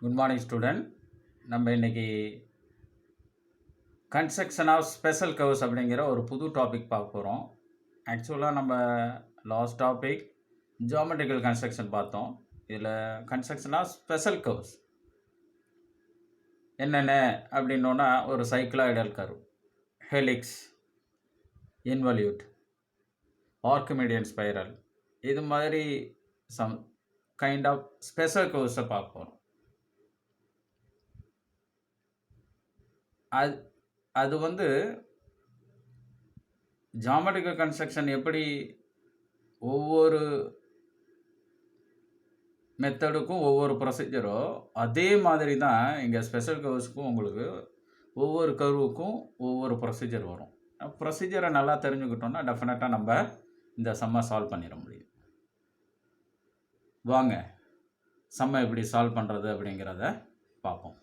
Good morning student. நம்ம இன்றைக்கி construction of special curves அப்படிங்கிற ஒரு புது டாபிக் பார்க்க போகிறோம். ஆக்சுவலாக நம்ம லாஸ்ட் டாபிக் ஜியோமெட்ரிக்கல் கன்ஸ்ட்ரக்ஷன் பார்த்தோம். இதில் கன்ஸ்ட்ரக்ஷன் ஆஃப் ஸ்பெஷல் கர்வ்ஸ் என்னென்ன அப்படின்னோன்னா ஒரு சைக்ளாய்டல் கர்வ், ஹெலிக்ஸ், இன்வல்யூட், ஆர்க்கிமிடியன் ஸ்பைரல், இது மாதிரி சம் கைண்ட் ஆஃப் ஸ்பெஷல் கர்வ்ஸை பார்க்க போகிறோம். அது வந்து ஜியோமெட்ரிக்கல் கன்ஸ்ட்ரக்ஷன் எப்படி ஒவ்வொரு மெத்தடுக்கும் ஒவ்வொரு ப்ரொசீஜரோ அதே மாதிரி தான் இங்கே ஸ்பெஷல் கர்வ்ஸ்க்கும் உங்களுக்கு ஒவ்வொரு கர்வுக்கும் ஒவ்வொரு ப்ரொசீஜர் வரும். ப்ரொசீஜரை நல்லா தெரிஞ்சுக்கிட்டோம்னா டெஃபினட்டாக நம்ம இந்த சம்மை சால்வ் பண்ணிட முடியும். வாங்க சம்மை எப்படி சால்வ் பண்ணுறது அப்படிங்கிறத பார்ப்போம்.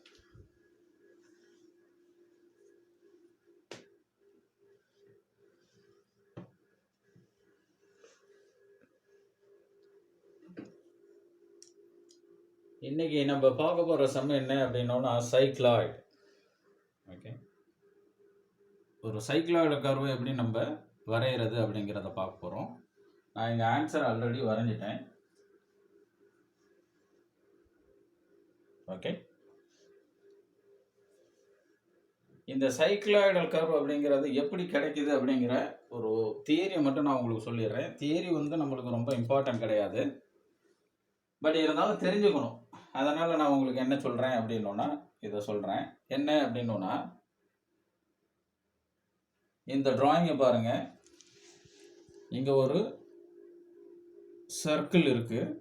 இன்றைக்கி நம்ம பார்க்க போகிற சம் என்ன அப்படின்னோன்னா சைக்ளாய்டு. ஓகே, ஒரு சைக்ளாய்டு கர்வு எப்படி நம்ம வரைகிறது அப்படிங்கிறத பார்க்க போகிறோம். நான் இங்கே ஆன்சர் ஆல்ரெடி வரைஞ்சிட்டேன். ஓகே, இந்த சைக்ளாய்டல் கர்வ் அப்படிங்கிறது எப்படி கிடைக்குது அப்படிங்கிற ஒரு தியரியை மட்டும் நான் உங்களுக்கு சொல்லிடுறேன். தியரி வந்து நம்மளுக்கு ரொம்ப இம்பார்ட்டன்ட் கிடையாது, பட் இருந்தாலும் தெரிஞ்சுக்கணும். அதனால் நான் உங்களுக்கு என்ன சொல்கிறேன் அப்படின்னோன்னா இதை சொல்கிறேன். என்ன அப்படின்னோன்னா, இந்த டிராயிங்கை பாருங்கள். இங்கே ஒரு சர்க்கிள் இருக்குது.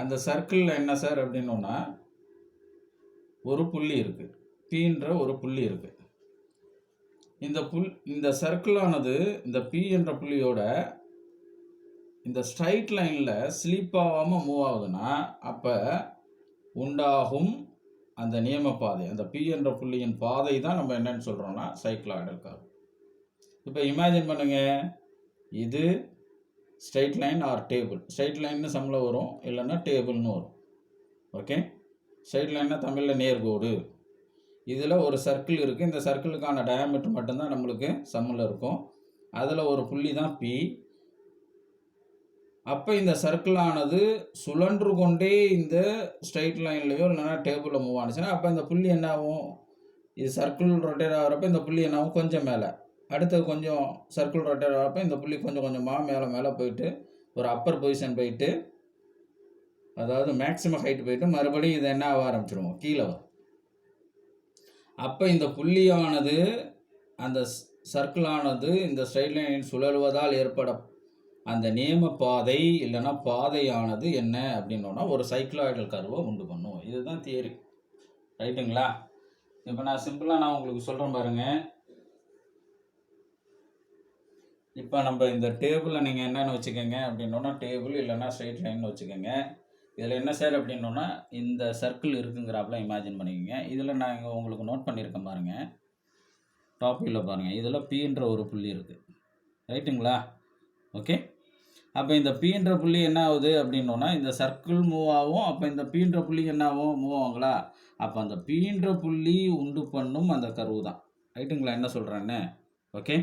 அந்த சர்க்கிளில் என்ன சார் அப்படின்னோன்னா ஒரு புள்ளி இருக்குது, பீன்ற ஒரு புள்ளி இருக்குது. இந்த சர்க்கிளானது இந்த பி என்ற புள்ளியோட இந்த ஸ்ட்ரைட் லைனில் ஸ்லீப் ஆகாமல் மூவ் ஆகுதுன்னா அப்போ உண்டாகும் அந்த நியம பாதை, அந்த பி என்ற புள்ளியின் பாதை தான் நம்ம என்னன்னு சொல்கிறோம்னா சைக்ளாய்டல் கர்வ். இப்போ இமேஜின் பண்ணுங்கள், இது straight line or table. Straight லைன்னு சம்மில் வரும், இல்லைன்னா டேபிள்னு வரும். ஓகே, ஸ்ட்ரைட் லைன்னா தமிழில் நேர்கோடு. இதில் ஒரு சர்க்கிள் இருக்குது. இந்த சர்க்கிளுக்கான டயாமீட்டர் மட்டும்தான் நம்மளுக்கு சம்மில் இருக்கும். அதில் ஒரு புள்ளி தான் பி. அப்போ இந்த சர்க்கிளானது சுழன்று கொண்டே இந்த ஸ்ட்ரைட் லைன்லையோ இல்லைன்னா டேபிளில் மூவ் ஆனிச்சுன்னா அப்போ இந்த புள்ளி என்ன ஆகும், இது சர்க்கிள் ரொட்டேட் ஆகிறப்ப இந்த புள்ளி என்ன ஆகும், கொஞ்சம் மேலே, அடுத்தது கொஞ்சம் சர்க்கிள் ரொட்டேட் ஆகிறப்ப இந்த புள்ளி கொஞ்சம் கொஞ்சமாக மேலே போயிட்டு ஒரு அப்பர் பொசிஷன் போயிட்டு, அதாவது மேக்ஸிமம் ஹைட் போயிட்டு மறுபடியும் இது என்ன ஆக ஆரம்பிச்சிருவோம், கீழே வரும். அப்போ இந்த புள்ளியானது அந்த சர்க்கிளானது இந்த ஸ்ட்ரைட் லைன் சுழல்வதால் ஏற்பட அந்த நியம பாதை இல்லைன்னா பாதையானது என்ன அப்படின்னோன்னா ஒரு சைக்ளாய்டல் கர்வை உண்டு பண்ணும். இதுதான் தியரி, ரைட்டுங்களா? இப்போ நான் சிம்பிளாக உங்களுக்கு சொல்கிறேன் பாருங்கள். இப்போ நம்ம இந்த டேபிளில் நீங்கள் என்னென்னு வச்சுக்கோங்க அப்படின்னோன்னா டேபிள் இல்லைன்னா ஸ்ட்ரைட் லைன்னு வச்சுக்கோங்க. இதில் என்ன சார் அப்படின்னோன்னா இந்த சர்க்கிள் இருக்குங்கிறாப்புல இமேஜின் பண்ணிக்கோங்க. இதில் நான் இங்கே உங்களுக்கு நோட் பண்ணியிருக்கேன் பாருங்கள், டாப்பிக்கில் பாருங்கள். இதில் பீன்ற ஒரு புள்ளி இருக்குது, ரைட்டுங்களா? ஓகே, அப்போ இந்த பீன்ற புள்ளி என்ன ஆகுது அப்படின்னோன்னா இந்த சர்க்கிள் மூவ் ஆகும். அப்போ இந்த பீன்ற புள்ளி என்ன ஆகும், மூவ் ஆகுங்களா? அப்போ அந்த பீன்ற புள்ளி உண்டு பண்ணும் அந்த கர்வு தான், ரைட்டுங்களா? என்ன சொல்கிறேன்னு. ஓகே,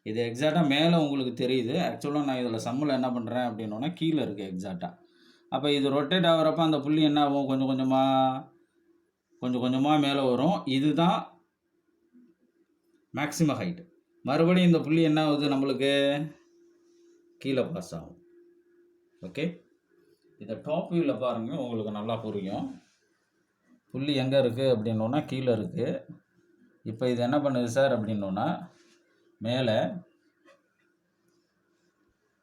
இது எக்ஸாக்டாக மேலே உங்களுக்கு தெரியுது. ஆக்சுவலாக நான் இதில் சம்மில் என்ன பண்ணுறேன் அப்படின்னோன்னா கீழே இருக்குது எக்ஸாக்டாக. அப்போ இது ரொட்டேட் ஆகிறப்ப அந்த புள்ளி என்ன ஆகும், கொஞ்சம் கொஞ்சமாக மேலே வரும். இதுதான் மேக்ஸிமம் ஹைட்டு. மறுபடியும் இந்த புள்ளி என்ன ஆகுது, நம்மளுக்கு கீழே பாஸ் ஆகும். ஓகே, இதை டாப் வியூவில் பாருங்கள், உங்களுக்கு நல்லா புரியும். புள்ளி எங்கே இருக்குது அப்படின்னோன்னா கீழே இருக்குது. இப்போ இது என்ன பண்ணுது சார் அப்படின்னோன்னா மேலே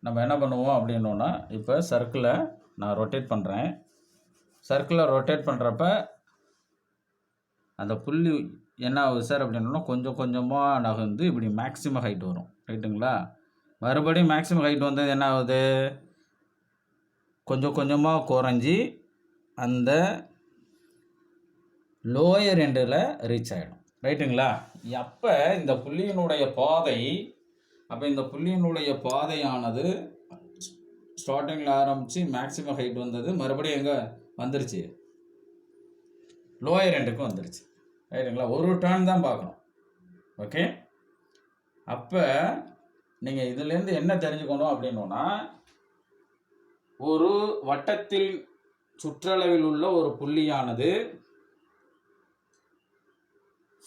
நம்ம என்ன பண்ணுவோம் அப்படின்னோன்னா இப்போ சர்க்கிளை நான் ரொட்டேட் பண்ணுறேன். சர்க்கிளை ரொட்டேட் பண்ணுறப்ப அந்த புள்ளி என்ன ஆகுது சார் அப்படின்னோன்னா கொஞ்சம் கொஞ்சமாக நகர்ந்து இப்படி மேக்ஸிமம் ஹைட் வரும், ரைட்டுங்களா? மறுபடியும் மேக்ஸிமம் ஹைட் வந்தது என்ன ஆகுது, கொஞ்சம் கொஞ்சமாக குறைஞ்சி அந்த லோயர் எண்டில் ரீச் ஆகிடும், ரைட்டுங்களா? அப்போ இந்த புள்ளியினுடைய பாதையானது ஸ்டார்டிங்கில் ஆரம்பித்து மேக்ஸிமம் ஹைட் வந்தது, மறுபடியும் எங்கே வந்துருச்சு, லோயர் எண்டுக்கு வந்துருச்சு. ரைட்டுங்களா? ஒரு டேர்ன் தான் பார்க்கணும். ஓகே, அப்போ நீங்கள் இதுலேருந்து என்ன தெரிஞ்சுக்கணும் அப்படின்னா, ஒரு வட்டத்தில் சுற்றளவில் உள்ள ஒரு புள்ளியானது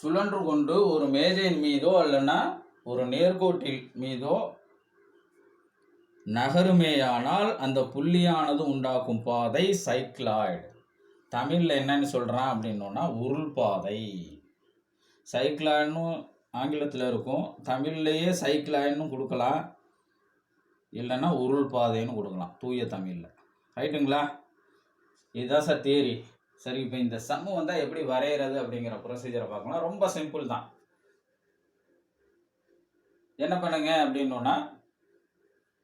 சுழன்று கொண்டு ஒரு மேஜையின் மீதோ அல்லனா ஒரு நேர்கோட்டில் மீதோ நகருமேயானால் அந்த புள்ளியானது உண்டாக்கும் பாதை சைக்ளாய்டு. தமிழில் என்னன்னு சொல்கிறான் அப்படின்னோன்னா உருள் பாதை. சைக்ளாய்டுன்னு ஆங்கிலத்தில் இருக்கும், தமிழ்லேயே சைக்ளாய்டுன்னு கொடுக்கலாம், இல்லைன்னா உருள் பாதைன்னு கொடுக்கலாம் தூய தமிழில். ரைட்டுங்களா? இதுதான் சார் தியரி. சரி, இப்போ இந்த சம்மு வந்தால் எப்படி வரைகிறது அப்படிங்கிற ப்ரொசீஜரை பார்க்கலாம். ரொம்ப சிம்பிள் தான். என்ன பண்ணுங்க அப்படின்னோன்னா,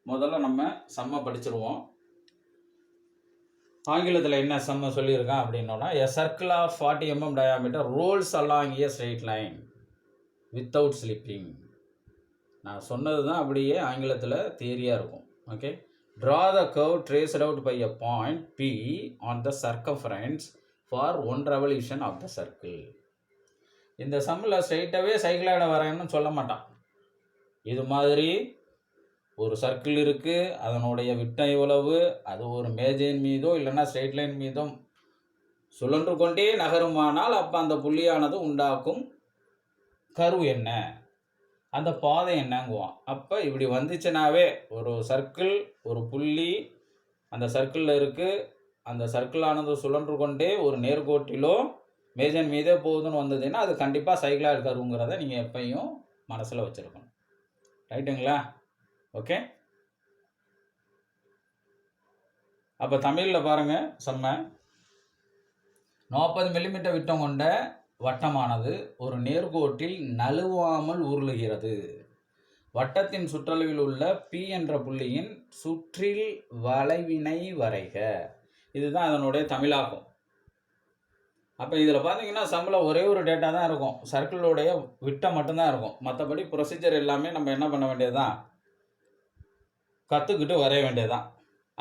முதல்ல நம்ம சம்மை படிச்சிருவோம். ஆங்கிலத்தில் என்ன சம்ம சொல்லியிருக்கான் அப்படின்னோன்னா, a circle of 40 mm diameter rolls along a straight line without slipping. நான் சொன்னது தான் அப்படியே ஆங்கிலத்தில் தியரியாக இருக்கும். Okay, draw the curve traced out by a point P on the circumference for one revolution of the circle. இந்த சம்மில் ஸ்ட்ரைட்டாகவே சைக்கிளாய்டை வரையணும்னு சொல்ல மாட்டான். இது மாதிரி ஒரு சர்க்கிள் இருக்குது, அதனுடைய விட்டம் எவ்வளவு, அது ஒரு மேஜையின் மீதோ இல்லைன்னா ஸ்ட்ரெயிட் லைன் மீதும் சுழன்று கொண்டே நகருமானால் அப்போ அந்த புள்ளியானது உண்டாக்கும் கர்வ் என்ன, அந்த பாதை என்னங்குவான். அப்போ இப்படி வந்துச்சுனாவே ஒரு சர்க்கிள், ஒரு புள்ளி அந்த சர்க்கிளில் இருக்குது, அந்த சர்க்கிளானது சுழன்று கொண்டே ஒரு நேர்கோட்டிலோ மேஜையின் மீதே போகுதுன்னு வந்ததுன்னா அது கண்டிப்பாக சைக்கிளாய்டு கர்வுங்கிறத நீங்கள் எப்பையும் மனசில் வச்சுருக்கணும். ரைட்டுங்களா? ஓகே, அப்போ தமிழில் பாருங்கள் செம்ம. 40 mm விட்டம் கொண்ட வட்டமானது ஒரு நேர்கோட்டில் நழுவாமல் உருளுகிறது. வட்டத்தின் சுற்றளவில் உள்ள P என்ற புள்ளியின் சுற்றில் வளைவினை வரைக. இதுதான் அதனுடைய தமிழாக்கம். அப்போ இதில் பார்த்தீங்கன்னா சம்மில் ஒரே ஒரு டேட்டா தான் இருக்கும், சர்க்கிளோடைய விட்டம் மட்டும்தான் இருக்கும். மற்றபடி ப்ரொசீஜர் எல்லாமே நம்ம என்ன பண்ண வேண்டியதுதான், கற்றுக்கிட்டு வரைய வேண்டியதுதான்.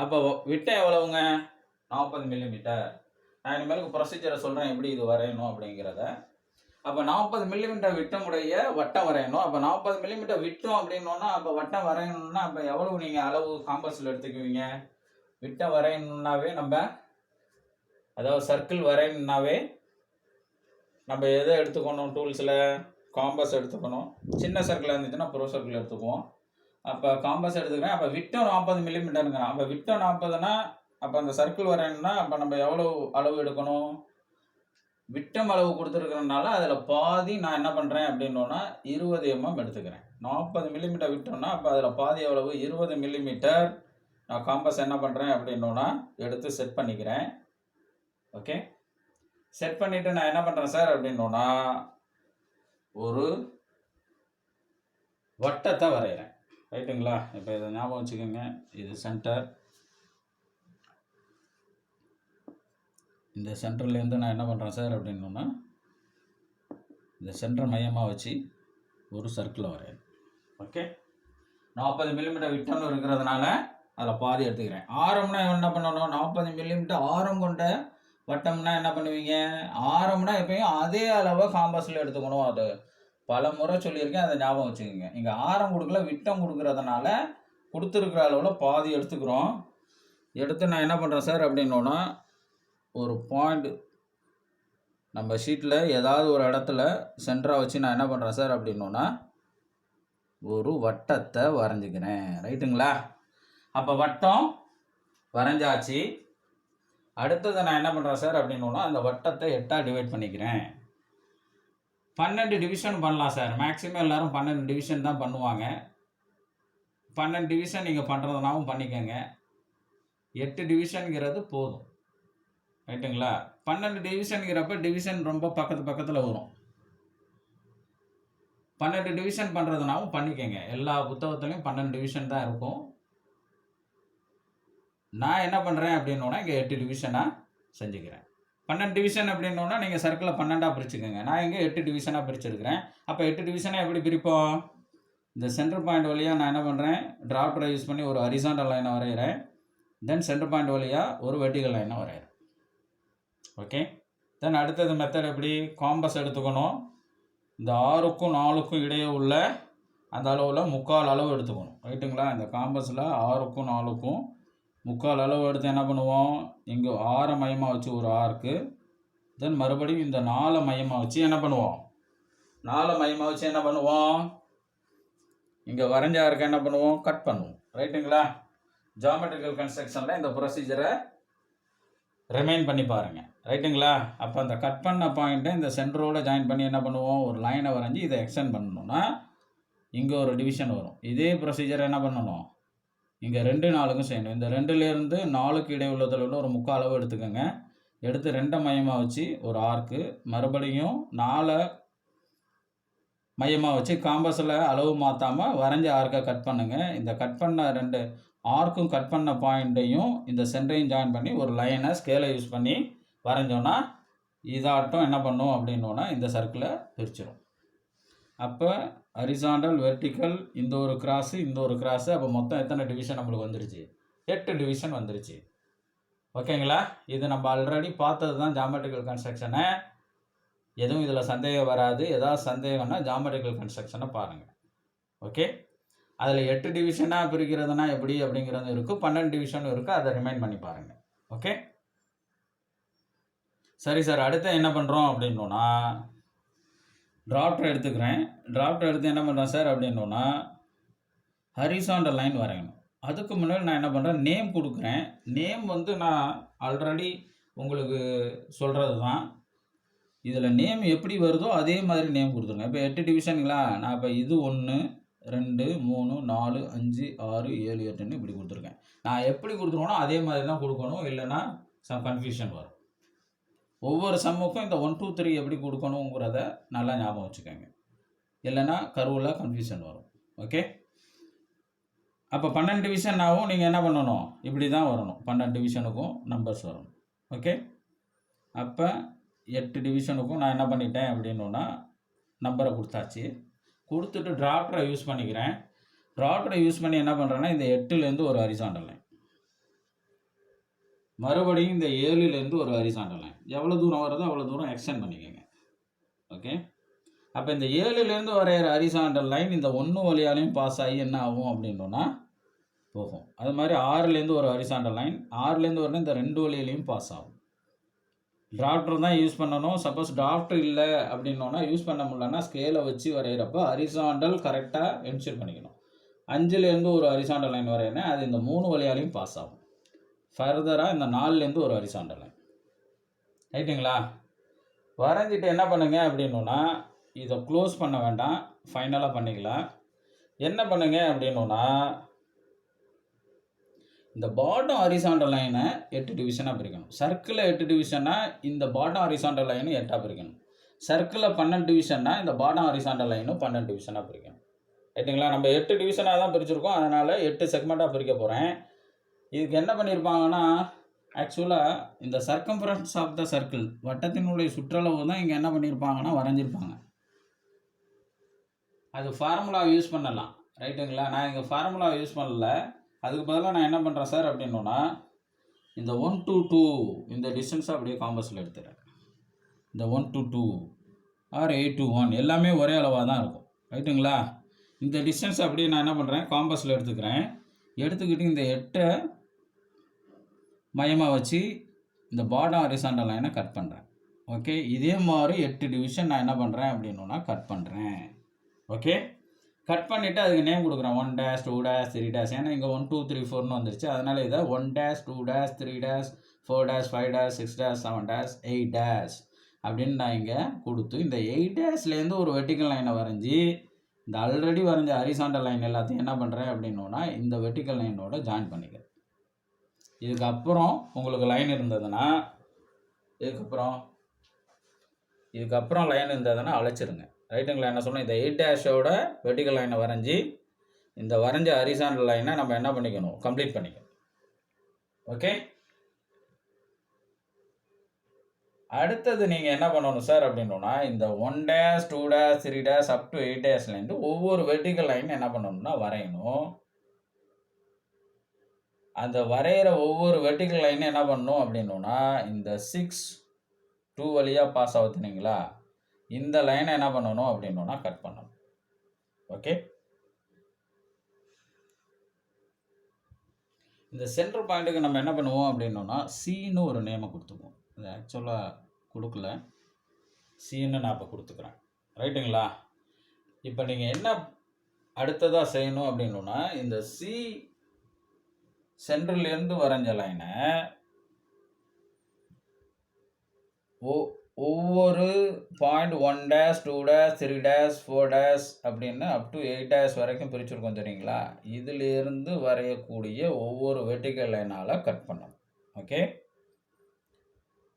அப்போ விட்டம் எவ்வளவுங்க? 40 mm. நான் இனிமேலுக்கு ப்ரொசீஜரை சொல்கிறேன் எப்படி இது வரையணும் அப்படிங்கிறத. அப்போ 40 mm விட்டமுடைய வட்டம் வரையணும். அப்போ 40 mm விட்டம் அப்படின்னோன்னா அப்போ வட்டம் வரையணும்னா அப்போ எவ்வளவு நீங்கள் அளவு காம்பஸில் எடுத்துக்குவீங்க? விட்டம் வரையணுன்னாவே நம்ம, அதாவது சர்க்கிள் வரையணுன்னாவே நம்ம எதை எடுத்துக்கணும்? டூல்ஸில் காம்பஸ் எடுத்துக்கணும். சின்ன சர்க்கிளாக இருந்துச்சுன்னா ப்ரோ சர்க்கிள் எடுத்துக்குவோம். அப்போ காம்பஸ் எடுத்துக்கிறேன். அப்போ விட்டம் 40 mm. அப்போ விட்டம் 40னா அப்போ அந்த சர்க்கிள் வரையணும்னா அப்போ நம்ம எவ்வளோ அளவு எடுக்கணும்? விட்டம் அளவு கொடுத்துருக்கிறதுனால அதில் பாதி நான் என்ன பண்ணுறேன் அப்படின்னோன்னா 20 mm எடுத்துக்கிறேன். 40 mm விட்டோம்னா அப்போ அதில் பாதி எவ்வளவு? 20 mm. நான் காம்பஸ் என்ன பண்ணுறேன் அப்படின்னோன்னா எடுத்து செட் பண்ணிக்கிறேன். ஓகே, செட் பண்ணிவிட்டு நான் என்ன பண்ணுறேன் சார் அப்படின்னோன்னா ஒரு வட்டத்தை வரைகிறேன். ரைட்டுங்களா? இப்போ இதை ஞாபகம் வச்சுக்கோங்க, இது சென்டர். இந்த சென்டர்லேருந்து நான் என்ன பண்ணுறேன் சார் அப்படின்னோன்னா இந்த சென்டர் மையமாக வச்சு ஒரு சர்க்கிளை வரைகிறேன். ஓகே, 40 mm விட்டம்னு இருக்கிறதுனால அதில் பாதி எடுத்துக்கிறேன். ஆரம்னா என்ன பண்ணணும்? 40 mm ஆரம் கொண்ட வட்டம்னா என்ன பண்ணுவீங்க? ஆரம்னா எப்பயும் அதே அளவை காம்பஸில் எடுத்துக்கணும். அது பல முறை சொல்லியிருக்கேன், அதை ஞாபகம் வச்சுக்கோங்க. இங்கே ஆரம் கொடுக்கல, விட்டம் கொடுக்குறதுனால கொடுத்துருக்குற அளவில் பாதி எடுத்துக்கிறோம். எடுத்து நான் என்ன பண்ணுறேன் சார் அப்படின்னோன்னா ஒரு பாயிண்ட் நம்ம ஷீட்டில் ஏதாவது ஒரு இடத்துல சென்டராக வச்சு நான் என்ன பண்ணுறேன் சார் அப்படின்னோன்னா ஒரு வட்டத்தை வரைஞ்சிக்கிறேன். ரைட்டுங்களா? அப்போ வட்டம் வரைஞ்சாச்சு. அடுத்தது நான் என்ன பண்ணுறேன் சார் அப்படின்னோன்னா அந்த வட்டத்தை 8ஆக டிவைட் பண்ணிக்கிறேன். 12 டிவிஷன் பண்ணலாம் சார். மேக்ஸிமம் எல்லோரும் 12 டிவிஷன் தான் பண்ணுவாங்க. 12 டிவிஷன் நீங்கள் பண்ணுறதுனாவும் பண்ணிக்கோங்க. 8 டிவிஷனுங்கிறது போதும். ரைட்டுங்களா? 12 டிவிஷனுங்கிறப்ப டிவிஷன் ரொம்ப பக்கத்தில் வரும். 12 டிவிஷன் பண்ணுறதுனாவும் பண்ணிக்கோங்க. எல்லா புத்தகத்துலையும் 12 டிவிஷன் தான் இருக்கும். நான் என்ன பண்ணுறேன் அப்படின்னோன்னா இங்கே 8 டிவிஷனாக செஞ்சுக்கிறேன். 12 டிவிஷன் அப்படின்னோன்னா நீங்கள் சர்க்கிளை 12ஆக பிரிச்சுக்கோங்க. நான் இங்கே 8 டிவிஷனாக பிரிச்சுருக்கிறேன். அப்போ 8 டிவிஷனாக எப்படி பிரிப்போம்? இந்த சென்டர் பாயிண்ட் வழியாக நான் என்ன பண்ணுறேன்? டிராப்டரை யூஸ் பண்ணி ஒரு ஹரிசாண்டல் லைனை வரைகிறேன். தென் சென்டர் பாயிண்ட் வழியாக ஒரு வெர்டிகல் லைனை வரைகிறேன். ஓகே, தென் அடுத்தது மெத்தட் எப்படி, காம்பஸ் எடுத்துக்கணும். இந்த 6க்கும் 4க்கும் இடையே உள்ள அந்த அளவில் 3/4 அளவு எடுத்துக்கணும். ரைட்டுங்களா? இந்த காம்பஸில் 6க்கும் 4க்கும் 3/4 அளவு எடுத்து என்ன பண்ணுவோம், இங்கே 6 மையமாக வச்சு ஒரு ஆர்க்கு, தென் மறுபடியும் இந்த 4 மையமாக வச்சு என்ன பண்ணுவோம், 4 மையமாக வச்சு என்ன பண்ணுவோம், இங்கே வரைஞ்ச ஆர்க்கு என்ன பண்ணுவோம், கட் பண்ணுவோம். ரைட்டுங்களா? ஜியோமெட்ரிக்கல் கன்ஸ்ட்ரக்ஷனில் இந்த ப்ரொசீஜரை ரிமைன் பண்ணி பாருங்கள். ரைட்டுங்களா? அப்போ அந்த கட் பண்ண பாயிண்ட்டை இந்த சென்டரோடு ஜாயின் பண்ணி என்ன பண்ணுவோம், ஒரு லைனை வரைஞ்சி இதை எக்ஸ்டெண்ட் பண்ணணும்னா இங்கே ஒரு டிவிஷன் வரும். இதே ப்ரொசீஜர் என்ன பண்ணணும், இங்கே 2 4க்கும் செய்யணும். இந்த 2லேருந்து 4க்கு இடையே உள்ள தொலைவில் ஒரு 3/4 அளவு எடுத்துக்கோங்க. எடுத்து 2 மையமாக வச்சு ஒரு ஆர்க்கு, மறுபடியும் 4 மையமாக வச்சு காம்பஸில் அளவு மாற்றாமல் வரைஞ்ச ஆர்க்கை கட் பண்ணுங்கள். இந்த கட் பண்ண 2 ஆர்க்கும் கட் பண்ண பாயிண்ட்டையும் இந்த சென்டரையும் ஜாயின் பண்ணி ஒரு லைனை ஸ்கேலை யூஸ் பண்ணி வரைஞ்சோன்னா இதாட்டம் என்ன பண்ணும் அப்படின்னோன்னா இந்த சர்க்கிளை பிரிச்சிடும். அப்போ ஹரிசாண்டல், வெர்டிக்கல், இந்த ஒரு கிராஸு, இந்த ஒரு கிராஸு, அப்போ மொத்தம் எத்தனை டிவிஷன் நம்மளுக்கு வந்துருச்சு, 8 டிவிஷன் வந்துருச்சு. ஓகேங்களா? இது நம்ம ஆல்ரெடி பார்த்தது தான் ஜியோமெட்ரிக்கல் கன்ஸ்ட்ரக்ஷனை. எதுவும் இதில் சந்தேகம் வராது. ஏதாவது சந்தேகம்னா ஜியோமெட்ரிக்கல் கன்ஸ்ட்ரக்ஷனை பாருங்கள். ஓகே? அதில் 8 டிவிஷனாக பிரிக்கிறதுனா எப்படி அப்படிங்கிறது இருக்குது, 12 டிவிஷனும் இருக்குது. அதை ரிமைண்ட் பண்ணி பாருங்கள். ஓகே? சரி சார், அடுத்து என்ன பண்ணுறோம் அப்படின்னோன்னா டிராஃப்டர் எடுத்துக்கிறேன். டிராஃப்டர் எடுத்து என்ன பண்ணுறேன் சார் அப்படின்னோன்னா ஹரிசாண்டல் லைன் வரையணும். அதுக்கு முன்னாடி நான் என்ன பண்ணுறேன், நேம் கொடுக்குறேன். நேம் வந்து நான் ஆல்ரெடி உங்களுக்கு சொல்கிறது தான். இதில் நேம் எப்படி வருதோ அதே மாதிரி நேம் கொடுத்துருங்க. இப்போ 8 டிவிஷனுங்களா, நான் இப்போ இது 1 2 3 4 5 6 7 8ன்னு இப்படி கொடுத்துருக்கேன். நான் எப்படி கொடுத்துருவோனோ அதே மாதிரி தான் கொடுக்கணும், இல்லைன்னா சம் கன்ஃபியூஷன் வரும். ஒவ்வொரு சம்முக்கும் இந்த 1 2 3 எப்படி கொடுக்கணுங்கிறத நல்லா ஞாபகம் வச்சுக்கோங்க, இல்லைன்னா கருவில் கன்ஃபியூஷன் வரும். ஓகே? அப்போ 12 டிவிஷன் ஆகும். நீங்கள் என்ன பண்ணணும், இப்படி தான் வரணும். 12 டிவிஷனுக்கும் நம்பர்ஸ் வரணும். ஓகே? அப்போ 8 டிவிஷனுக்கும் நான் என்ன பண்ணிட்டேன் அப்படின்னோன்னா நம்பரை கொடுத்தாச்சு. கொடுத்துட்டு டிராஃப்டரை யூஸ் பண்ணிக்கிறேன். டிராஃப்டரை யூஸ் பண்ணி என்ன பண்ணுறேன்னா இந்த 8லேருந்து ஒரு ஹரிசாண்டல் லைன், மறுபடியும் இந்த 7லேருந்து ஒரு ஹரிசாண்டல் லைன், எவ்வளோ தூரம் வருதோ அவ்வளோ தூரம் எக்ஸ்டெண்ட் பண்ணிக்கோங்க. ஓகே? அப்போ இந்த 7லேருந்து வரைகிற ஹரிசாண்டல் லைன் இந்த 1 வழியாலையும் பாஸ் ஆகி என்ன ஆகும் அப்படின்னோன்னா போகும். அது மாதிரி 6லேருந்து ஒரு ஹரிசாண்டல் லைன், 6லேருந்து வரணும் இந்த 2 வழியிலையும் பாஸ் ஆகும். டிராஃப்டர் தான் யூஸ் பண்ணணும். சப்போஸ் டிராஃப்டர் இல்லை அப்படின்னோன்னா, யூஸ் பண்ண முடியலன்னா ஸ்கேலை வச்சு வரைகிறப்ப ஹரிசாண்டல் கரெக்டாக என்ஷூர் பண்ணிக்கணும். 5லேருந்து ஒரு ஹரிசாண்டல் லைன் வரையினா அது இந்த 3 வழியாலையும் பாஸ் ஆகும். ஃபர்தராக இந்த 4லேருந்து ஒரு ஹரிசாண்டல் லைன். ரைட்டுங்களா? வரைஞ்சிட்டு என்ன பண்ணுங்க அப்படின்னோன்னா இதை க்ளோஸ் பண்ண வேண்டாம், ஃபைனலாக பண்ணிக்கலாம். என்ன பண்ணுங்க அப்படின்னோன்னா இந்த பாட்டம் ஹரிசாண்டல் லைனை 8 டிவிஷனாக பிரிக்கணும். சர்க்கிளில் 8 டிவிஷன்னா இந்த பாட்டம் ஹரிசாண்டல் லைனும் 8ஆக பிரிக்கணும். சர்க்கிளில் 12 டிவிஷன்னா இந்த பாட்டம் ஹரிசாண்டல் லைனும் 12 டிவிஷனாக பிரிக்கணும். ரைட்டுங்களா? நம்ம 8 டிவிஷனாக தான் பிரிச்சிருக்கோம், அதனால் 8 செக்மெண்ட்டாக பிரிக்க போகிறேன். இதுக்கு என்ன பண்ணியிருப்பாங்கன்னா, ஆக்சுவலாக இந்த சர்க்கம்ஃபரன்ஸ் ஆஃப் த சர்க்கிள், வட்டத்தினுடைய சுற்றளவு தான் இங்கே என்ன பண்ணியிருப்பாங்கன்னா வரைஞ்சிருப்பாங்க. அது ஃபார்முலா யூஸ் பண்ணலாம். ரைட்டுங்களா? நான் இங்கே ஃபார்முலா யூஸ் பண்ணல. அதுக்கு பதிலாக நான் என்ன பண்ணுறேன் சார் அப்படின்னோன்னா இந்த 1 to 2 இந்த டிஸ்டன்ஸை அப்படியே காம்பஸில் எடுத்துகிறேன். இந்த 1 to 2 ஆர் 8 to 1 எல்லாமே ஒரே அளவாக தான் இருக்கும். ரைட்டுங்களா? இந்த டிஸ்டன்ஸ் அப்படியே நான் என்ன பண்ணுறேன், காம்பஸில் எடுத்துக்கிறேன். எடுத்துக்கிட்டு இந்த 8 மையமாக வச்சு இந்த பாட்டம் ஹரிசாண்டல் லைனை கட் பண்ணுறேன். ஓகே? இதே மாதிரி 8 டிவிஷன் நான் என்ன பண்ணுறேன் அப்படின்னோன்னா கட் பண்ணுறேன். ஓகே? கட் பண்ணிவிட்டு அதுக்கு நேம் கொடுக்குறேன். 1 dash 2 dash 3 dash. ஏன்னா இங்கே 1 2 3 4ன்னு வந்துருச்சு. அதனால் இதை 1 dash 2 dash 3 dash 4 dash 5 dash 6 dash 7 dash 8 dash அப்படின்னு நான் இங்கே கொடுத்து இந்த 8 டேஷ்லேருந்து ஒரு வெர்டிக்கல் லைனை வரைஞ்சி இந்த ஆல்ரெடி வரைஞ்ச ஹரிசாண்டல் லைன் எல்லாத்தையும் என்ன பண்ணுறேன் அப்படின்னோன்னா இந்த வெர்டிக்கல் லைனோட ஜாயின் பண்ணிக்கிறேன். இதுக்கப்புறம் உங்களுக்கு லைன் இருந்ததுன்னா இதுக்கப்புறம் லைன் இருந்ததுன்னா அழைச்சிருங்க. ரைட்டுங்களா? என்ன சொன்னால் இந்த 8 டேஷோட வெர்டிக்கல் லைனை வரைஞ்சி இந்த வரைஞ்ச ஹரிசாண்டல் லைனை நம்ம என்ன பண்ணிக்கணும், கம்ப்ளீட் பண்ணிக்கணும். ஓகே? அடுத்தது நீங்கள் என்ன பண்ணணும் சார் அப்படின்னோன்னா இந்த 1 dash 2 dash 3 dash up to 8 டேஷ்லேருந்து ஒவ்வொரு வெர்டிக்கல் லைன் என்ன பண்ணணும்னா வரையணும். அந்த வரைகிற ஒவ்வொரு வெர்டிக்கல் லைனும் என்ன பண்ணணும் அப்படின்னோன்னா இந்த 6 2 வழியாக பாஸ் ஆகுதுனீங்களா, இந்த லைனை என்ன பண்ணணும் அப்படின்னா கட் பண்ணணும். ஓகே, இந்த சென்டர் பாயிண்ட்டுக்கு நம்ம என்ன பண்ணுவோம் அப்படின்னா சின்னு ஒரு நேமை கொடுத்துக்குவோம். இது ஆக்சுவலாக கொடுக்கல, சின்னு நான் இப்போ கொடுத்துக்கிறேன். ரைட்டுங்களா? இப்போ நீங்கள் என்ன அடுத்ததாக செய்யணும் அப்படின்னா இந்த சி சென்டர்லேருந்து வரைஞ்ச லைனை ஒவ்வொரு point 1 dash 2 dash 3 dash 4 dash அப்படின்னு அப் டு 8 டேஷ் வரைக்கும் பிரிச்சுருக்கோம் தெரியுங்களா. இதிலிருந்து வரையக்கூடிய ஒவ்வொரு வெர்டிக்கல் லைனால் கட் பண்ணணும். ஓகே,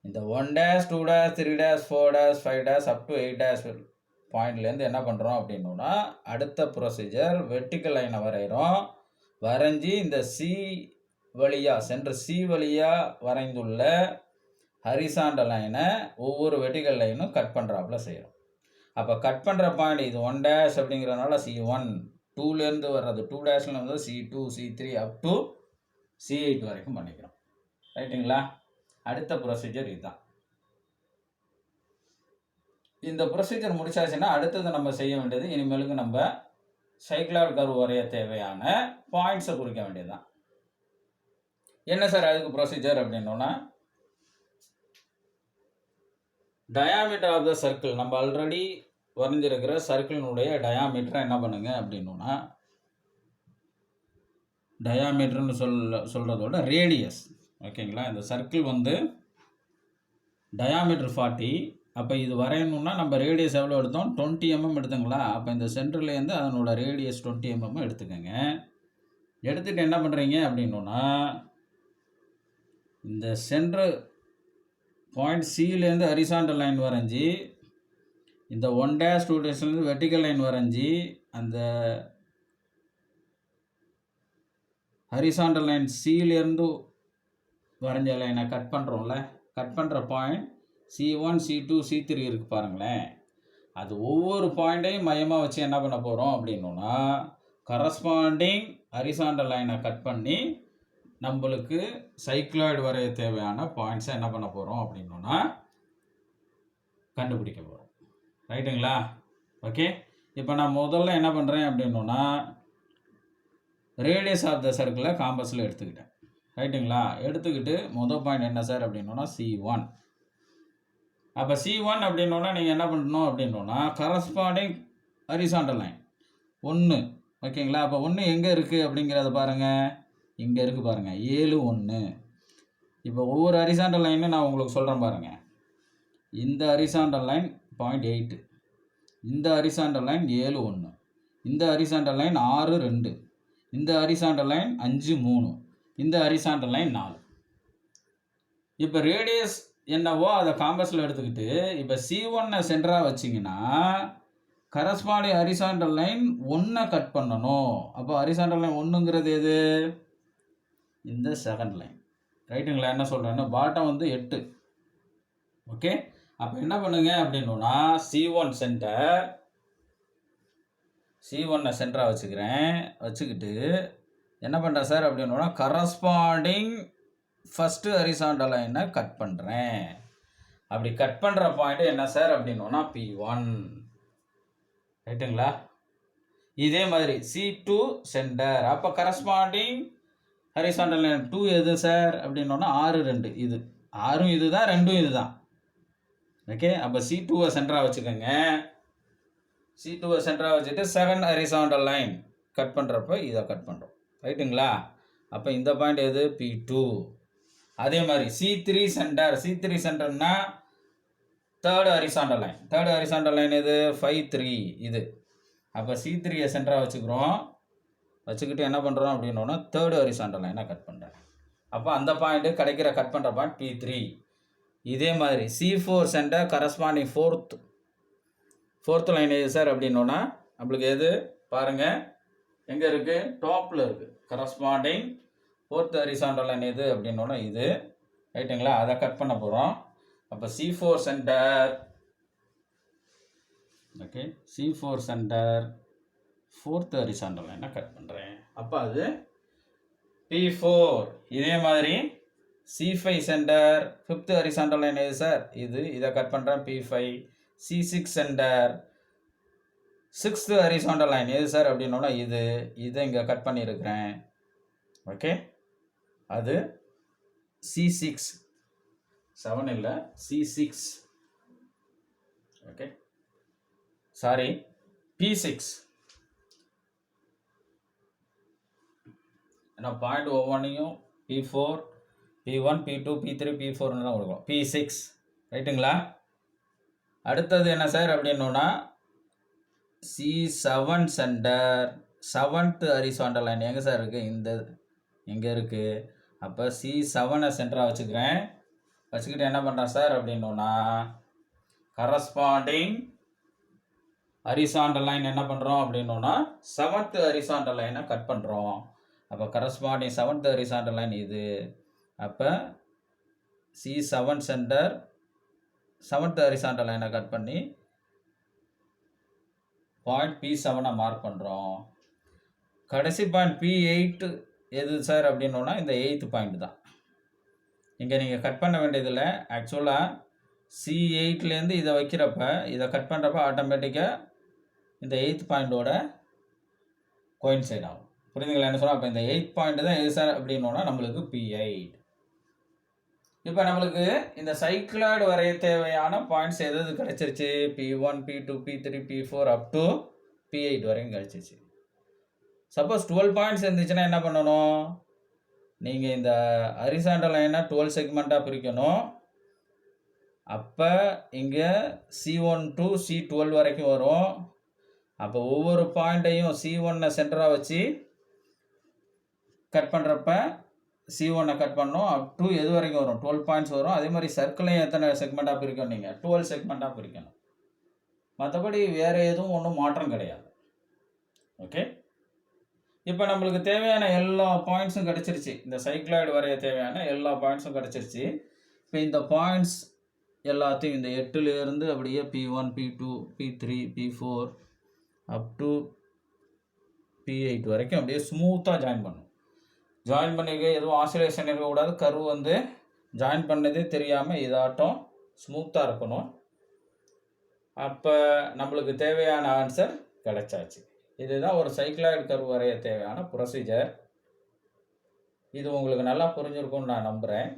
இந்த 1 dash 2 dash 3 dash 4 dash 5 dash up to 8 dash பாயிண்ட்லேருந்து என்ன பண்ணுறோம் அப்படின்னா அடுத்த ப்ரொசீஜர் வெர்டிக்கல் லைனை வரைகிறோம். வரைஞ்சி இந்த சி வழியாக சென்டர் சி வழியாக வரைந்துள்ள ஹரிசாண்டல் லைனை ஒவ்வொரு வெர்டிக்கல் லைனும் கட் பண்ணுறாப்புல செய்கிறோம். அப்போ கட் பண்ணுற பாயிண்ட் இது 1 டேஷ் அப்படிங்கிறதுனால C1, 2லேருந்து வர்றது 2 டேஷ்ல வந்து C2 C3 up to C8 வரைக்கும் பண்ணிக்கிறோம். ரைட்டுங்களா? அடுத்த ப்ரொசீஜர் இதுதான். இந்த ப்ரொசீஜர் முடிச்சாச்சுன்னா அடுத்தது நம்ம செய்ய வேண்டியது இனிமேலுக்கு நம்ம சைக்ளாய்டு கர்வ் வரைய தேவையான பாயிண்ட்ஸை குறிக்க வேண்டியதுதான். என்ன சார் அதுக்கு ப்ரொசீஜர் அப்படின்னா டயாமீட்டர் ஆஃப் த சர்க்கிள், நம்ம ஆல்ரெடி வரைஞ்சிருக்கிற சர்க்கிளினுடைய டயாமீட்டரை என்ன பண்ணுங்க அப்படின்னா டயாமீட்டர்னு சொல்கிறதோட ரேடியஸ். ஓகேங்களா? இந்த சர்க்கிள் வந்து டயாமீட்டர் 40. அப்போ இது வரையணுன்னா நம்ம ரேடியஸ் எவ்வளோ எடுத்தோம்? 20 mm எடுத்துங்களா. அப்போ இந்த சென்டர்லேருந்து அதனோட ரேடியஸ் 20 mm எடுத்துக்கோங்க. எடுத்துகிட்டு என்ன பண்ணுறீங்க அப்படின்னா இந்த சென்டர் பாயிண்ட் சிலேருந்து ஹரிசாண்டல் லைன் வரைஞ்சி இந்த 1 டேஷ் 2 டேஷ்லேருந்து வெர்டிக்கல் லைன் வரைஞ்சி அந்த ஹரிசாண்டல் லைன் சிலேருந்து வரைஞ்ச லைனை கட் பண்ணுறோம்ல, கட் பண்ணுற பாயிண்ட் C1 C2 C3 இருக்குது பாருங்களேன். அது ஒவ்வொரு பாயிண்ட்டையும் மையமாக வச்சு என்ன பண்ண போகிறோம் அப்படின்னா கரஸ்பாண்டிங் ஹரிசாண்டல் லைனை கட் பண்ணி நம்மளுக்கு சைக்ளாய்டு வரைய தேவையான பாயிண்ட்ஸை என்ன பண்ண போகிறோம் அப்படின்னா கண்டுபிடிக்க போகிறோம். ரைட்டுங்களா? ஓகே, இப்போ நான் முதல்ல என்ன பண்ணுறேன் அப்படின்னா ரேடியஸ் ஆஃப் த சர்க்கிளை காம்பஸில் எடுத்துக்கிட்டேன். ரைட்டுங்களா? எடுத்துக்கிட்டு முதல் பாயிண்ட் என்ன சார் அப்படின்னா C1. அப்போ C1 அப்படின்னா நீங்கள் என்ன பண்ணணும் அப்படின்னா கரஸ்பாண்டிங் ஹரிசாண்டல் லைன் 1. ஓகேங்களா? அப்போ 1 எங்கே இருக்குது அப்படிங்கிறத பாருங்கள், இங்கே இருக்குது பாருங்கள், 7 1. இப்போ ஒவ்வொரு ஹரிசாண்டல் லைனும் நான் உங்களுக்கு சொல்கிறேன் பாருங்கள். இந்த ஹரிசாண்டல் லைன் 0.8, இந்த ஹரிசாண்டல் லைன் 7 1, இந்த ஹரிசாண்டல் லைன் 6 2, இந்த ஹரிசாண்டல் லைன் 5 3, இந்த ஹரிசாண்டல் லைன் 4. இப்போ ரேடியஸ் என்னவோ அதை காம்பஸில் எடுத்துக்கிட்டு இப்போ C1 சென்டராக வச்சிங்கன்னா கரஸ்பாண்டிங் ஹரிசாண்டல் லைன் 1 கட் பண்ணணும். அப்போ ஹரிசாண்டல் லைன் 1ங்கிறது எது? இந்த செகண்ட் லைன். ரைட்டுங்களா? என்ன சொல்கிறேன்னா பாட்டம் வந்து 8. ஓகே, அப்போ என்ன பண்ணுங்க அப்படின்னா C1 சென்டராக வச்சுக்கிறேன். வச்சுக்கிட்டு என்ன பண்ணுறேன் சார் அப்படின்னா கரஸ்பாண்டிங் ஃபஸ்ட்டு ஹரிசாண்டல் லைனை கட் பண்ணுறேன். அப்படி கட் பண்ணுற பாயிண்ட் என்ன சார் அப்படின்னா P1. ரைட்டுங்களா? இதே மாதிரி C2 சென்டர். அப்போ கரஸ்பாண்டிங் ஹரிசாண்டல் லைன் 2 எது சார் அப்படின்னா 6 2. இது 6ம் இது தான், 2ம் இது தான். ஓகே, அப்போ C2 சென்டராக வச்சுக்கோங்க. C2 சென்டராக வச்சுட்டு செகண்ட் ஹரிசாண்டல் லைன் கட் பண்ணுறப்ப இதை கட் பண்ணுறோம். ரைட்டுங்களா? அப்போ இந்த பாயிண்ட் எது? P2. அதே மாதிரி C3 சென்டர்னா தேர்ட் ஹரிசாண்டல் லைன் எது? 5 3. இது அப்போ C3 சென்டராக வச்சுக்கிறோம். வச்சுக்கிட்டு என்ன பண்ணுறோம் அப்படின்னா தேர்ட் ஹரிசாண்டல் லைனை கட் பண்ணுறேன். அப்போ அந்த பாயிண்ட்டு கிடைக்கிற கட் பண்ணுற பாயிண்ட் P3. இதே மாதிரி C4 centre corresponding fourth line எது சார் அப்படின்னா நம்மளுக்கு எது பாருங்கள், எங்கே இருக்குது? டாப்பில் இருக்குது. கரஸ்பாண்டிங் ஃபோர்த் ஹரிசாண்டல் லைன் எது அப்படின்னா இது. ரைட்டுங்களா? அதை கட் பண்ண போகிறோம். அப்போ C4 centre, okay, C4 centre fourth horizontal லைனை கட் பண்ணுறேன். அப்போ அது P4. இதே மாதிரி C5 centre, 5th horizontal line எது சார்? இதை கட் பண்ணுறேன் P5. C6 centre, 6th horizontal line எது சார் அப்படின்னோன்னா இதை இங்கே கட் பண்ணியிருக்கிறேன். ஓகே, அது C6, 7 இல்லை C6. Okay, sorry P6. ஏன்னா பாயிண்ட் ஒவ்வொன்றையும் P4, P1, P2, P3, P4ன்னு தான் கொடுக்கும். P6 ரைட்டுங்களா? அடுத்தது என்ன சார் அப்படின்னோன்னா C7 center, 7th horizontal line எங்கே சார் இருக்குது? எங்கே இருக்குது? அப்போ C7 சென்டராக வச்சுக்கிட்டு என்ன பண்ணுறேன் சார் அப்படின்னோன்னா கரஸ்பாண்டிங் ஹரிசாண்டல் லைன் என்ன பண்ணுறோம் அப்படின்னோன்னா 7th ஹரிசாண்டல் லைனை கட் பண்ணுறோம். அப்போ கரஸ்பாண்டிங் 7th ஹரிசாண்டல் லைன் இது. அப்போ C7 சென்டர், 7th ஹரிசாண்டல் லைனை கட் பண்ணி பாயிண்ட் P7 மார்க் பண்ணுறோம். கடைசி பாயிண்ட் P8 எது சார் அப்படின்னோன்னா இந்த 8th பாயிண்ட் தான். இங்கே நீங்கள் கட் பண்ண வேண்டியதில்லை. ஆக்சுவலாக C8லேருந்து இதை வைக்கிறப்ப, இதை கட் பண்ணுறப்ப ஆட்டோமேட்டிக்காக இந்த 8th பாயிண்டோட கோயின்சைட் ஆகும். புரியுதுங்களா என்ன சொன்னால்? அப்போ இந்த 8th பாயிண்ட் தான் எது சார் அப்படின்னோன்னா நம்மளுக்கு P8. இப்போ நம்மளுக்கு இந்த சைக்ளாய்டு வரைய தேவையான பாயிண்ட்ஸ் எது கிடைச்சிருச்சு? P1, P2, P3, P4 up to P8 வரைக்கும் கிடைச்சிருச்சு. சப்போஸ் 12 பாயிண்ட்ஸ் இருந்துச்சுன்னா என்ன பண்ணணும்? நீங்கள் இந்த ஹரிசாண்டல் லைனை 12 செக்மெண்ட்டாக பிரிக்கணும். அப்போ இங்கே C1 to C12 வரைக்கும் வரும். அப்போ ஒவ்வொரு பாயிண்ட்டையும் C1 சென்டராக வச்சு கட் பண்ணுறப்ப C1 கட் பண்ணோம் அப் டு எது வரைக்கும் வரும்? 12 பாயிண்ட்ஸ் வரும். அதே மாதிரி சர்க்கிளையும் எத்தனை செக்மெண்ட்டாக பிரிக்கணும்? நீங்கள் 12 செக்மெண்ட்டாக பிரிக்கணும். மற்றபடி வேறு எதுவும் ஒன்றும் மாற்றம் கிடையாது. ஓகே, இப்போ நம்மளுக்கு தேவையான எல்லா பாயிண்ட்ஸும் கிடச்சிருச்சு. இந்த சைக்ளாய்டு வரைய தேவையான எல்லா பாயிண்ட்ஸும் கிடச்சிருச்சு. இப்போ இந்த பாயிண்ட்ஸ் எல்லாத்தையும் இந்த 8லேருந்து அப்படியே P1, P2, P3, P4 up to P8 வரைக்கும் அப்படியே ஸ்மூத்தாக ஜாயின் பண்ணும். ஜாயின் பண்ணிக்க எதுவும் ஆசிலேஷன் இருக்கக்கூடாது. கர்வ் ஜாயின் பண்ணதே தெரியாமல் இதாட்டம் ஸ்மூத்தாக இருக்கணும். அப்போ நம்மளுக்கு தேவையான ஆன்சர் கிடைச்சாச்சு. இதுதான் ஒரு சைக்ளாய்டு கர்வ் வரைய தேவையான ப்ரொசீஜர். இது உங்களுக்கு நல்லா புரிஞ்சிருக்கும்னு நான் நம்புகிறேன்.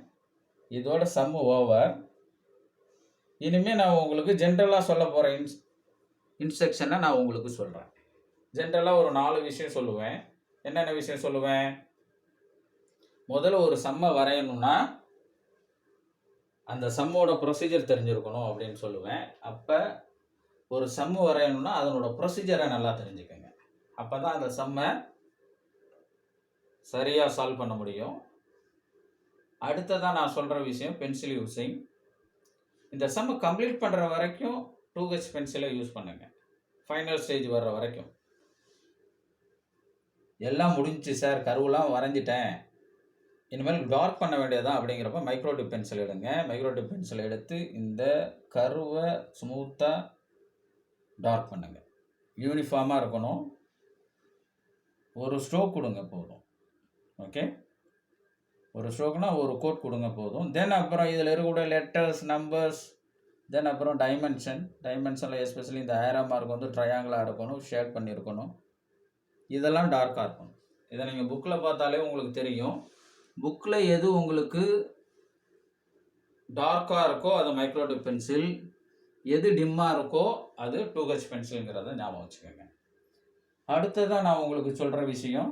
இதோட சம் ஓவர். இனிமேல் நான் உங்களுக்கு ஜென்ரலாக சொல்ல போகிற இன்ஸ்ட்ரக்ஷனை நான் உங்களுக்கு சொல்கிறேன். ஜென்ரலாக ஒரு 4 விஷயம் சொல்லுவேன். என்னென்ன விஷயம் சொல்லுவேன்? முதல்ல ஒரு சம்மை வரையணும்னா அந்த சம்மோட ப்ரொசீஜர் தெரிஞ்சிருக்கணும் அப்படின்னு சொல்லுவேன். அப்போ ஒரு சம்மு வரையணும்னா அதனோட ப்ரொசீஜரை நல்லா தெரிஞ்சுக்கங்க. அப்போ தான் அந்த சம்மை சரியாக சால்வ் பண்ண முடியும். அடுத்ததான் நான் சொல்கிற விஷயம் பென்சில் யூஸிங். இந்த சம்மை கம்ப்ளீட் பண்ணுற வரைக்கும் 2H பென்சிலை யூஸ் பண்ணுங்கள். ஃபைனல் ஸ்டேஜ் வர்ற வரைக்கும். எல்லாம் முடிஞ்சிச்சு சார், கர்வெலாம் வரைஞ்சிட்டேன், இனிமேல் டார்க் பண்ண வேண்டியதான் அப்படிங்கிறப்ப மைக்ரோடிப் பென்சில் எடுங்க. மைக்ரோடிப் பென்சில் எடுத்து இந்த கர்வை ஸ்மூத்தாக டார்க் பண்ணுங்க. யூனிஃபார்மாக இருக்கணும். ஒரு ஸ்ட்ரோக் கொடுங்க போதும். ஓகே, ஒரு ஸ்ட்ரோக்னா ஒரு கோட் கொடுங்க போதும். தென் அப்புறம் இதில் இருக்கக்கூடிய லெட்டர்ஸ், நம்பர்ஸ், தென் அப்புறம் டைமென்ஷனில் எஸ்பெஷலி இந்த ஏரோ மார்க் ட்ரையாங்கிளாக இருக்கணும், ஷேட் பண்ணியிருக்கணும். இதெல்லாம் டார்க்காக இருக்கணும். இதை நீங்கள் புக்கில் பார்த்தாலே உங்களுக்கு தெரியும். புக்கில் எது உங்களுக்கு டார்க்காக இருக்கோ அது மைக்ரோடிப் பென்சில், எது டிம்மாக இருக்கோ அது 2H பென்சிலுங்கிறத ஞாபகம் வச்சுக்கோங்க. அடுத்ததான் நான் உங்களுக்கு சொல்கிற விஷயம்,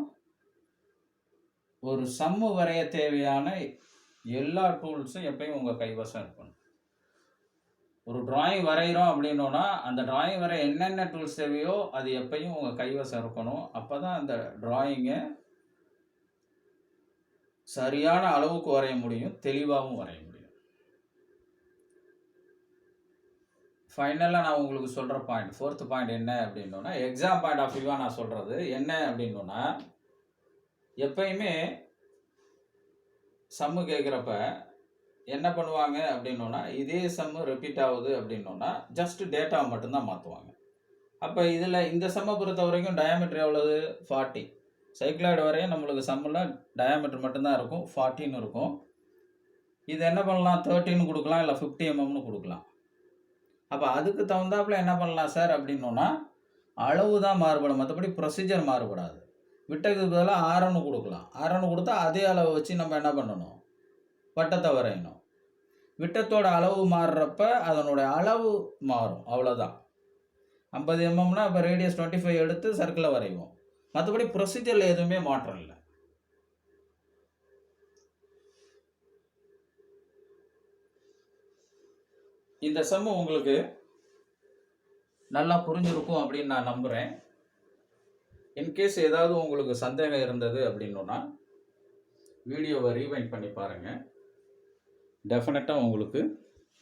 ஒரு சம்மு வரைய தேவையான எல்லா டூல்ஸும் எப்பயும் உங்கள் கைவசம் இருக்கணும். ஒரு டிராயிங் வரைகிறோம் அப்படின்னோன்னா அந்த டிராயிங் வரைய என்னென்ன டூல்ஸ் தேவையோ அது எப்பயும் உங்கள் கைவசம் இருக்கணும். அப்போ தான் அந்த டிராயிங்கை சரியான அளவுக்கு வரைய முடியும், தெளிவாகவும் வரைய முடியும். ஃபைனலாக நான் உங்களுக்கு சொல்கிற பாயிண்ட், 4th பாயிண்ட் என்ன அப்படின்னோன்னா, எக்ஸாம் பாயிண்ட் ஆஃப் வியூவாக நான் சொல்கிறது என்ன அப்படின்னோன்னா, எப்பயுமே சம்மு கேட்குறப்ப என்ன பண்ணுவாங்க அப்படின்னோன்னா, இதே சம்மு ரிப்பீட் ஆகுது அப்படின்னோன்னா ஜஸ்ட் டேட்டாவை மட்டும்தான் மாற்றுவாங்க. அப்போ இதில் இந்த சம்மை பொறுத்த வரைக்கும் டயாமீட்டர் எவ்வளவு? 40. சைக்ளாய்டு வரையும் நம்மளுக்கு சம்மில் டயாமீட்டர் மட்டும்தான் இருக்கும், 40ன்னு இருக்கும். இது என்ன பண்ணலாம், 13 கொடுக்கலாம், இல்லை 50 mm கொடுக்கலாம். அப்போ அதுக்கு தகுந்தாப்புல என்ன பண்ணலாம் சார் அப்படின்னோன்னா, அளவு தான் மாறுபடும், மற்றபடி ப்ரொசீஜர் மாறுபடாது. விட்டதுக்கு பதிலாக 6 கொடுக்கலாம். 6 கொடுத்தா அதே அளவை வச்சு நம்ம என்ன பண்ணணும், வட்டத்தை வரையணும். விட்டத்தோட அளவு மாறுறப்ப அதனுடைய அளவு மாறும், அவ்வளோதான். 50 mmனா இப்போ ரேடியஸ் 25 எடுத்து சர்க்கிளை வரைவோம். மற்றபடி ப்ரொசீஜரில் எதுவுமே மாற்றம் இல்லை. இந்த சம் உங்களுக்கு நல்லா புரிஞ்சிருக்கும் அப்படின்னு நான் நம்புகிறேன். இன்கேஸ் ஏதாவது உங்களுக்கு சந்தேகம் இருந்தது அப்படின்னா வீடியோவை ரீவைண்ட் பண்ணி பாருங்கள், டெஃபினட்டாக உங்களுக்கு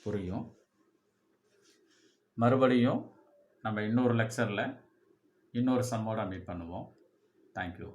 புரியும். மறுபடியும் நம்ம இன்னொரு லெக்சரில் இன்னொரு சம்மோட மீட் பண்ணுவோம். தேங்க்யூ.